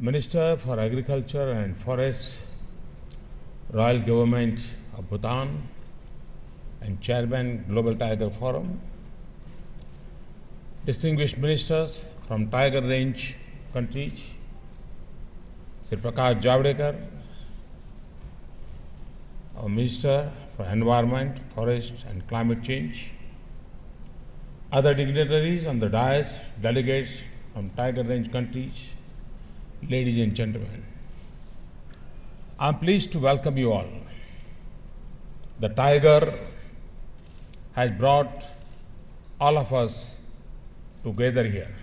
Minister for Agriculture and Forests, Royal Government of Bhutan, and Chairman Global Tiger Forum, distinguished ministers from Tiger Range countries, Shri Prakash Javadekar, our Minister for Environment, Forest and Climate Change, other dignitaries on the dais, delegates from Tiger Range countries, ladies and gentlemen, I am pleased to welcome you all. The tiger has brought all of us together here.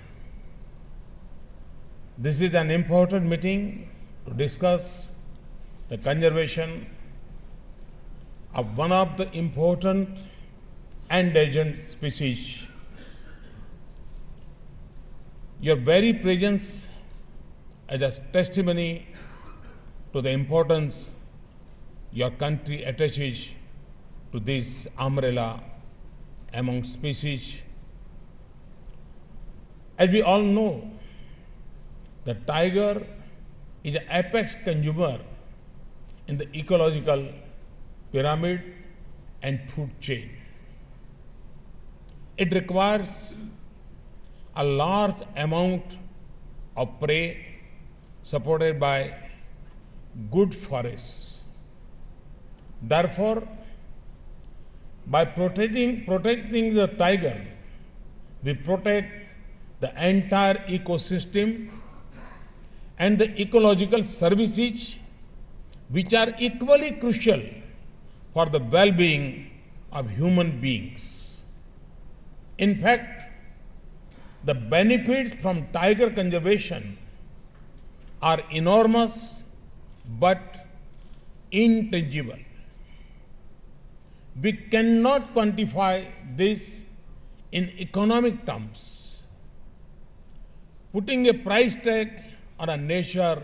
This is an important meeting to discuss the conservation of one of the important endangered species. Your very presence as a testimony to the importance your country attaches to this umbrella among species. As we all know, the tiger is an apex consumer in the ecological pyramid and food chain. It requires a large amount of prey supported by good forests. Therefore, by protecting the tiger, we protect the entire ecosystem and the ecological services which are equally crucial for the well-being of human beings. In fact, the benefits from tiger conservation are enormous but intangible. We cannot quantify this in economic terms. Putting a price tag on a nature,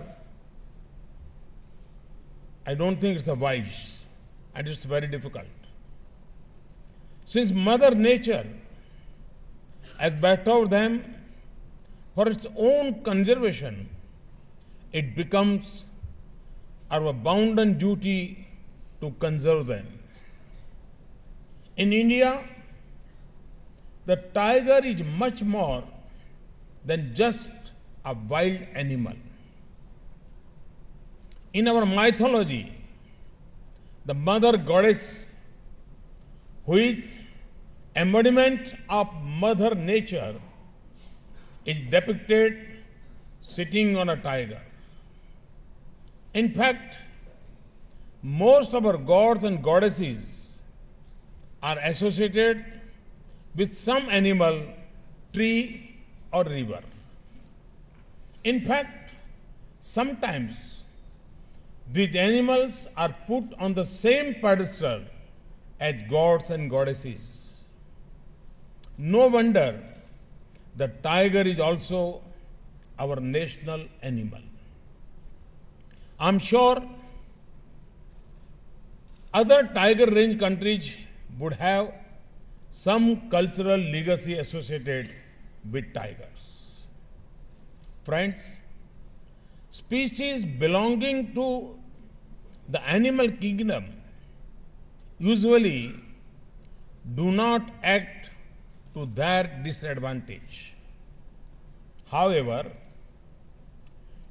I don't think it's wise, and it's very difficult. Since Mother Nature has bestowed them for its own conservation, it becomes our bounden duty to conserve them. In India, the tiger is much more than just a wild animal. In our mythology, the mother goddess, who is embodiment of Mother Nature, is depicted sitting on a tiger. In fact, most of our gods and goddesses are associated with some animal, tree, or river. In fact, sometimes these animals are put on the same pedestal as gods and goddesses. No wonder the tiger is also our national animal. I'm sure other tiger range countries would have some cultural legacy associated with tigers. Friends, species belonging to the animal kingdom usually do not act to their disadvantage. However,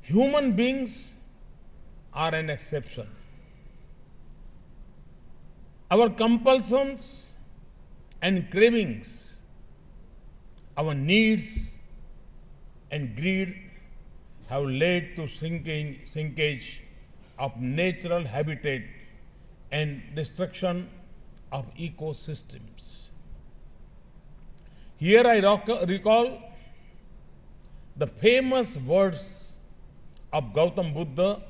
human beings are an exception. Our compulsions and cravings, our needs and greed have led to shrinkage of natural habitat and destruction of ecosystems. Here I recall the famous words of Gautam Buddha,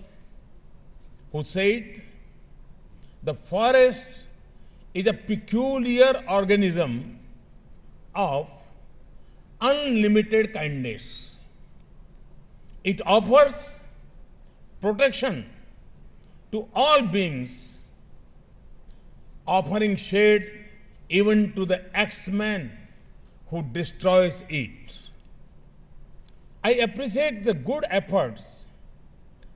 who said, "The forest is a peculiar organism of unlimited kindness. It offers protection to all beings, offering shade even to the X-man who destroys it." I appreciate the good efforts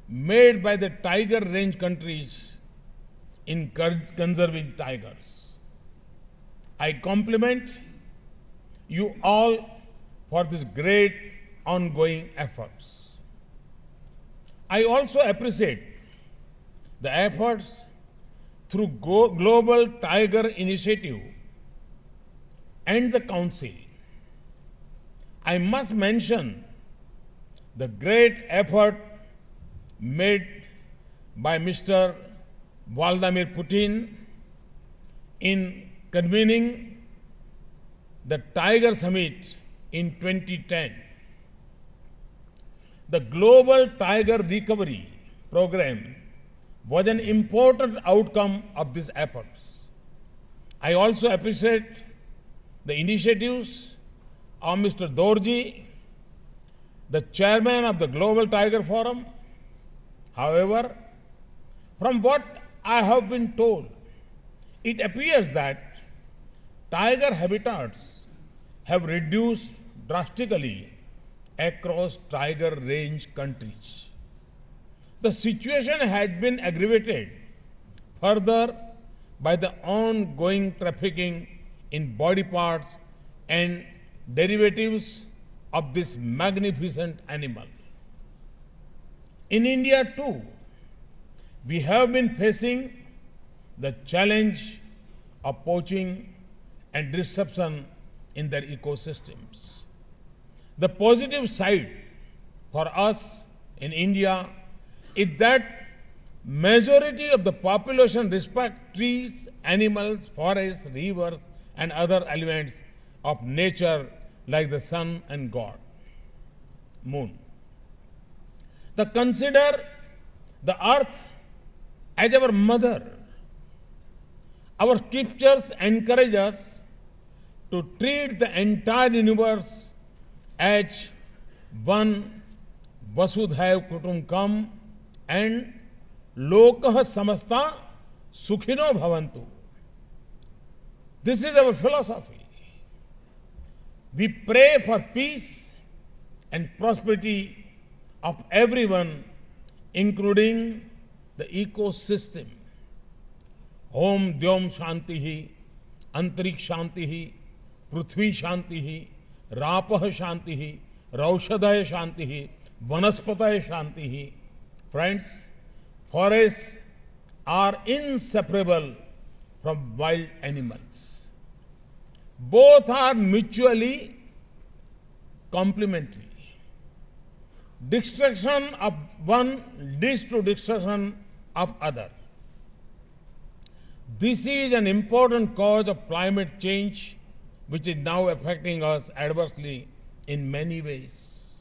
made by the tiger range countries in conserving tigers. I compliment you all for this great ongoing efforts. I also appreciate the efforts through Global Tiger Initiative and the Council. I must mention the great effort made by Mr. Vladimir Putin in convening the Tiger Summit in 2010. The Global Tiger Recovery Program was an important outcome of these efforts. I also appreciate the initiatives of Mr. Dorji, the chairman of the Global Tiger Forum. However, from what I have been told, it appears that tiger habitats have reduced drastically across tiger range countries. The situation has been aggravated further by the ongoing trafficking in body parts and derivatives of this magnificent animal. In India too, we have been facing the challenge of poaching and disruption in their ecosystems. The positive side for us in India is that majority of the population respect trees, animals, forests, rivers, and other elements of nature like the sun and God, moon. They consider the earth as our mother. Our scriptures encourage us to treat the entire universe as one Vasudhaiv Kutumbakam and Lokah Samasta Sukhino Bhavantu. This is our philosophy. We pray for peace and prosperity of everyone, including the ecosystem. Om Dyom Shantihi, Antarik Shantihi, Prithvi Shantihi, Rapah Shantihi, Raushadaya Shantihi, Vanaspataya Shantihi. Friends, forests are inseparable from wild animals. Both are mutually complementary. Destruction of one leads to destruction of other. This is an important cause of climate change, which is now affecting us adversely in many ways.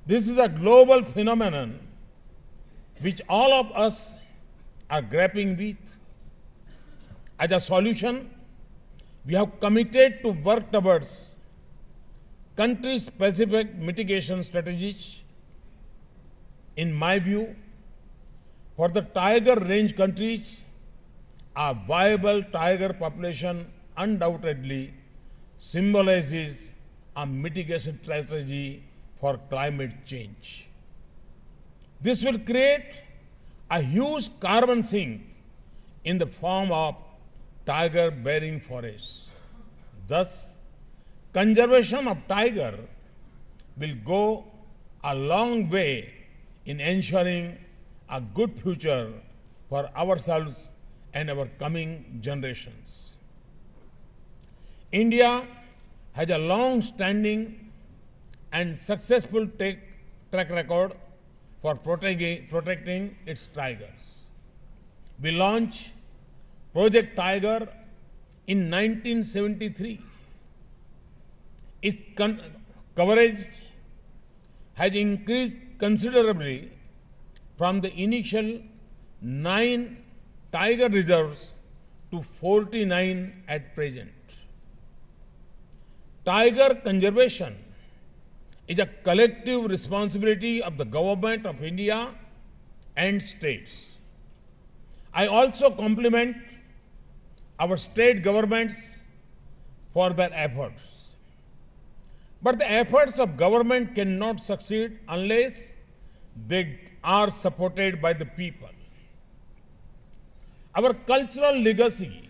This is a global phenomenon which all of us are grappling with. As a solution, we have committed to work towards country-specific mitigation strategies. In my view, for the tiger range countries, a viable tiger population undoubtedly symbolizes a mitigation strategy for climate change. This will create a huge carbon sink in the form of tiger-bearing forests. Thus, conservation of tiger will go a long way in ensuring a good future for ourselves and our coming generations. India has a long-standing and successful track record for protecting its tigers. We launched Project Tiger in 1973. Its coverage has increased considerably from the initial 9 tiger reserves to 49 at present. Tiger conservation is a collective responsibility of the Government of India and states. I also compliment our state governments for their efforts. But the efforts of government cannot succeed unless they are supported by the people. Our cultural legacy,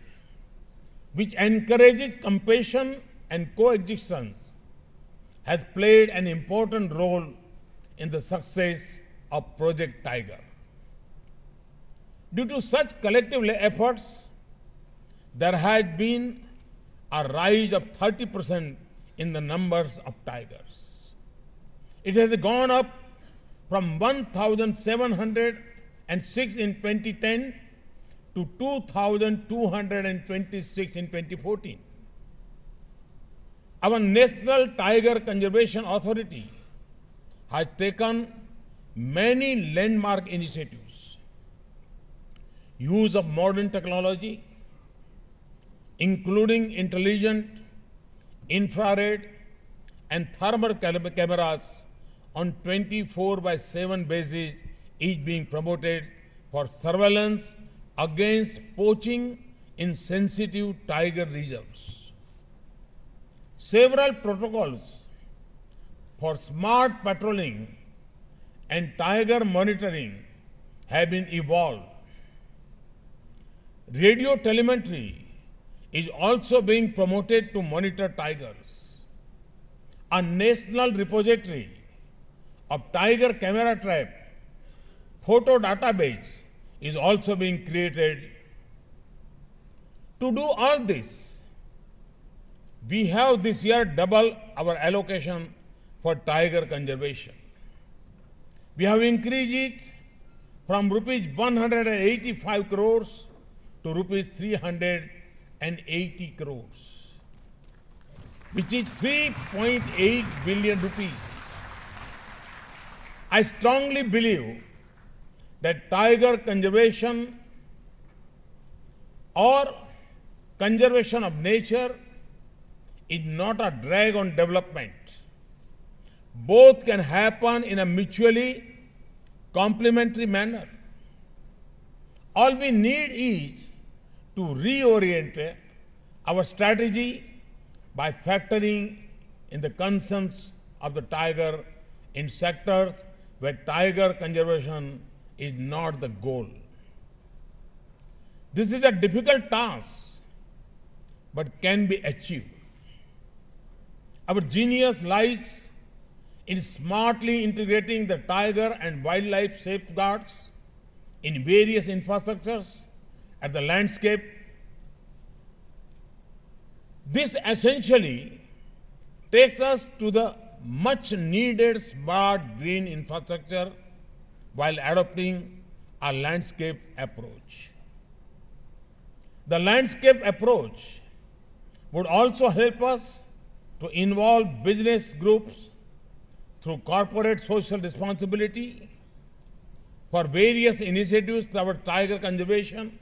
which encourages compassion and coexistence, has played an important role in the success of Project Tiger. Due to such collective efforts, there has been a rise of 30% in the numbers of tigers. It has gone up from 1,706 in 2010 to 2,226 in 2014. Our National Tiger Conservation Authority has taken many landmark initiatives. Use of modern technology, including intelligent, infrared, and thermal cameras on 24/7 basis is being promoted for surveillance against poaching in sensitive tiger reserves. Several protocols for smart patrolling and tiger monitoring have been evolved. Radio telemetry is also being promoted to monitor tigers. A national repository of tiger camera trap photo database is also being created. To do all this, we have this year doubled our allocation for tiger conservation. We have increased it from rupees 185 crores to rupees 380 crores, which is 3.8 billion rupees. I strongly believe that tiger conservation or conservation of nature is not a drag on development. Both can happen in a mutually complementary manner. All we need is to reorient our strategy by factoring in the concerns of the tiger in sectors where tiger conservation is not the goal. This is a difficult task, but can be achieved. Our genius lies in smartly integrating the tiger and wildlife safeguards in various infrastructures at the landscape. This essentially takes us to the much needed smart green infrastructure while adopting a landscape approach. The landscape approach would also help us to involve business groups through corporate social responsibility for various initiatives toward tiger conservation.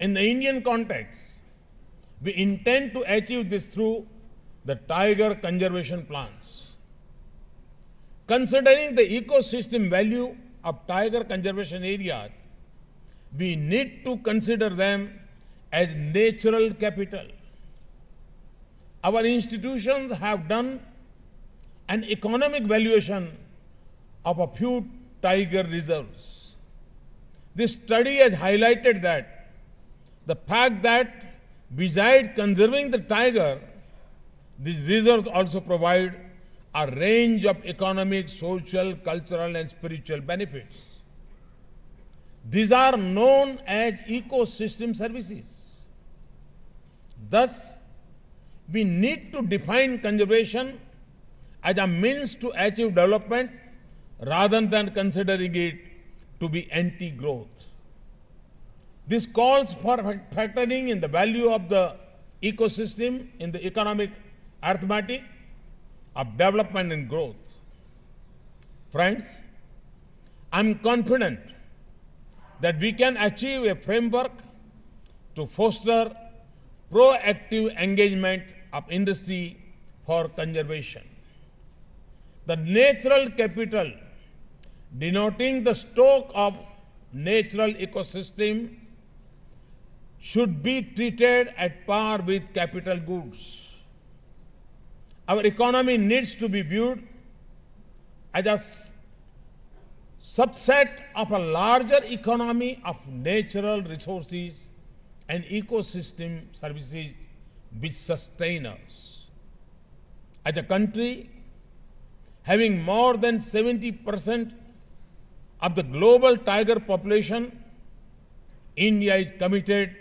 In the Indian context, we intend to achieve this through the tiger conservation plans. Considering the ecosystem value of tiger conservation areas, we need to consider them as natural capital. Our institutions have done an economic valuation of a few tiger reserves. This study has highlighted that the fact that besides conserving the tiger, these reserves also provide a range of economic, social, cultural, and spiritual benefits. These are known as ecosystem services. Thus, we need to define conservation as a means to achieve development rather than considering it to be anti-growth. This calls for factoring in the value of the ecosystem in the economic arithmetic of development and growth. Friends, I'm confident that we can achieve a framework to foster proactive engagement of industry for conservation. The natural capital, denoting the stock of natural ecosystem, should be treated at par with capital goods. Our economy needs to be viewed as subset of a larger economy of natural resources and ecosystem services which sustain us. As a country having more than 70% of the global tiger population, India is committed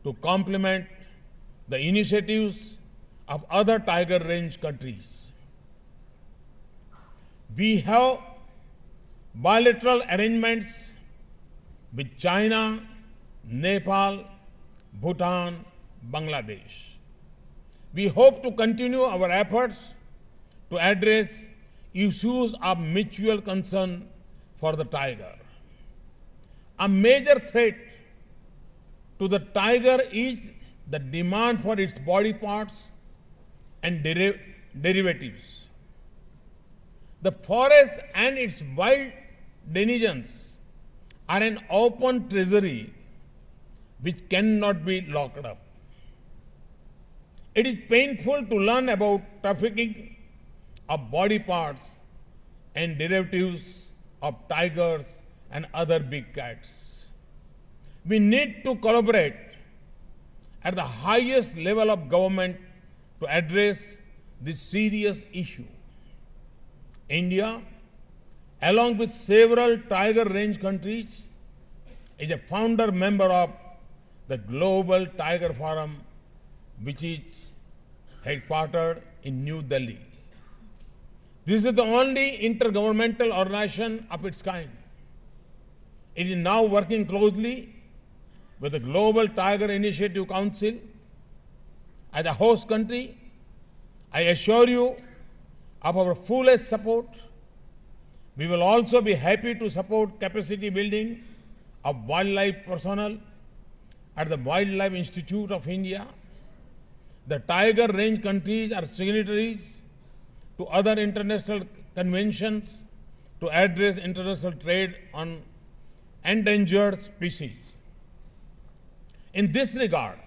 to complement the initiatives of other tiger range countries. We have bilateral arrangements with China, Nepal, Bhutan, Bangladesh. We hope to continue our efforts to address issues of mutual concern for the tiger. A major threat to the tiger is the demand for its body parts and derivatives. The forest and its wild denizens are an open treasury which cannot be locked up. It is painful to learn about trafficking of body parts and derivatives of tigers and other big cats. We need to collaborate at the highest level of government to address this serious issue. India, along with several tiger range countries, is a founder member of the Global Tiger Forum, which is headquartered in New Delhi. This is the only intergovernmental organization of its kind. It is now working closely with the Global Tiger Initiative Council. As a host country, I assure you of our fullest support. We will also be happy to support capacity building of wildlife personnel at the Wildlife Institute of India. The tiger range countries are signatories to other international conventions to address international trade on endangered species. In this regard,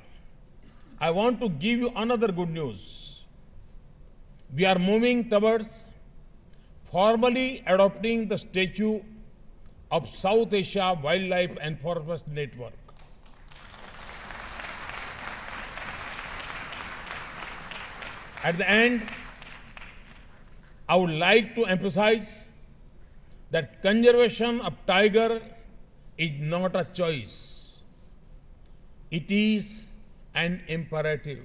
I want to give you another good news. We are moving towards formally adopting the statute of South Asia Wildlife Enforcement Network. At the end, I would like to emphasize that conservation of tiger is not a choice. It is an imperative.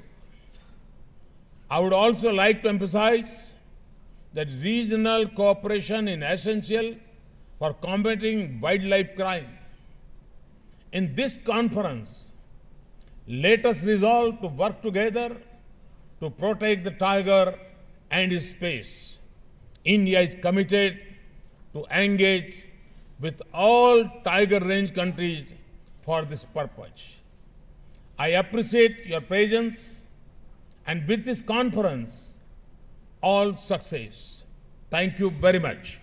I would also like to emphasize that regional cooperation is essential for combating wildlife crime. In this conference, let us resolve to work together to protect the tiger and his space. India is committed to engage with all tiger range countries for this purpose. I appreciate your presence and with this conference, all success. Thank you very much.